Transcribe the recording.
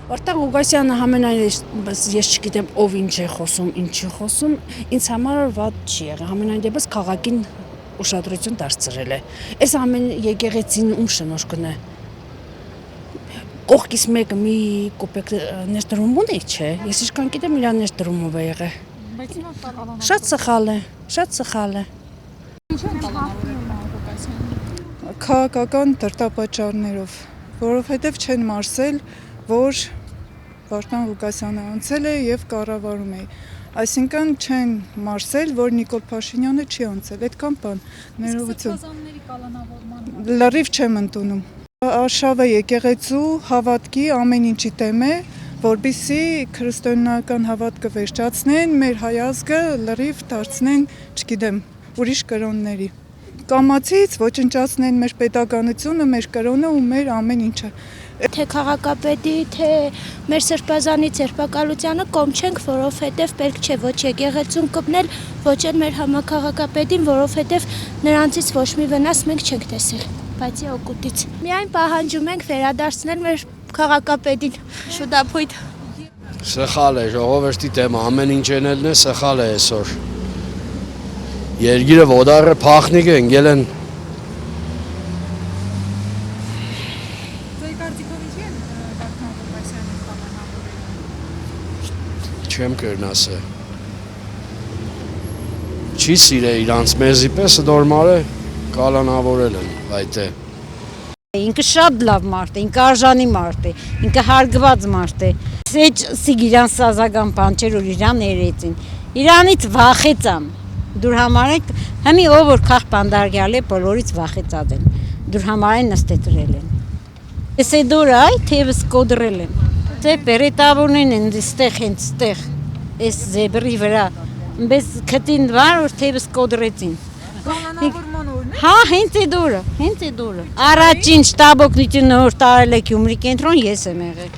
Վարդան Ղուկասյանը համենայնպես ես չգիտեմ ով ինչ է խոսում, ինչ չի խոսում, ինձ համար վատ չի եղել, համենայնդեպս քաղաքին ուշադրություն դարձրել է։ Այս ամեն եկեղեցին ում շնորհքն է։ Կողքից մեկը մի կոպեկ ներդրում ունի, չէ։ Ես ինչքան գիտեմ իր ներդրումով է եղել։ Բայց հիմա տալանավորել։ Շատ սխալ է, շատ սխալ է։ Ինչ են տալանավորել Ղուկասյանը։ Քաղաքական դրդապատճառներով, որովհետև չեն մարսել, որ Վարդան Ղուկասյանը անցել է եւ կառավարում է։ Այսինքն չեն մարսել, որ Նիկոլ Փաշինյանը չի անցել, այդքան բան։ Ներողություն։ Սրբազանների կալանավորման Լրիվ չեմ ընդունում։ Արշավը եկեղեցու հավատքի ամեն ինչի դեմ է, որբիսի քրիստոնեական հավատքը վերջացնեն, մեր հայազգը լրիվ դարձնեն, չգիտեմ, ուրիշ կրոնների։ Կամացից ոչնչացնեն մեր պետականությունը, մեր կրոնը ու մեր ամեն ինչը։ Թե քաղաքապետի, թե մեր սրբազանի ձերբակալությանը կողմ չենք, որովհետև պետք չէ ոչ եկեղեցուն կպնել, ոչ էլ մեր համաքաղաքապետին, որովհետև նրանցից ոչ մի վնաս մենք չենք տեսել, բացի օգուտից։ Միայն պահանջում ենք վերադարձնել մեր քաղաքապետին, շուտապույտ։ Սխալ է, ժողովրդի թեմա, ամեն ինչ ենելն է սխալ է այսօր։ Երգիրը ոտառը փախնիկ են, գել են չեմ կրն ասել։ Չի սիրե իրանց մեզի պես նորմալ է կալանավորել են այդ է։ Ինքը շատ լավ մարդ է, ինքը արժանի մարդ է, ինքը հարգված մարդ է։ Սեջ սիգիրան սազական բան չէր, որ իրան երեցին։ Իրանից վախեցան։ Դուր համարեք, հիմի ով որ քաղ բանդարգյալ է, բոլորից վախեցած են։ Դուր համարեն նստետրել են։ Ես է դուր այ թևս կոդրել են։ Թե պերետավորնեն են ստեղ հենց ստեղ, այս զեբրի վրա, բայց քտին վար որ թևս կոդրեցին։ կալանավորման օրն է։ Հա, հենց է դուրը։ Առաջին շտաբ օգնությունը որ տարել է Գյումրի կենտրոն ես եմ եղել։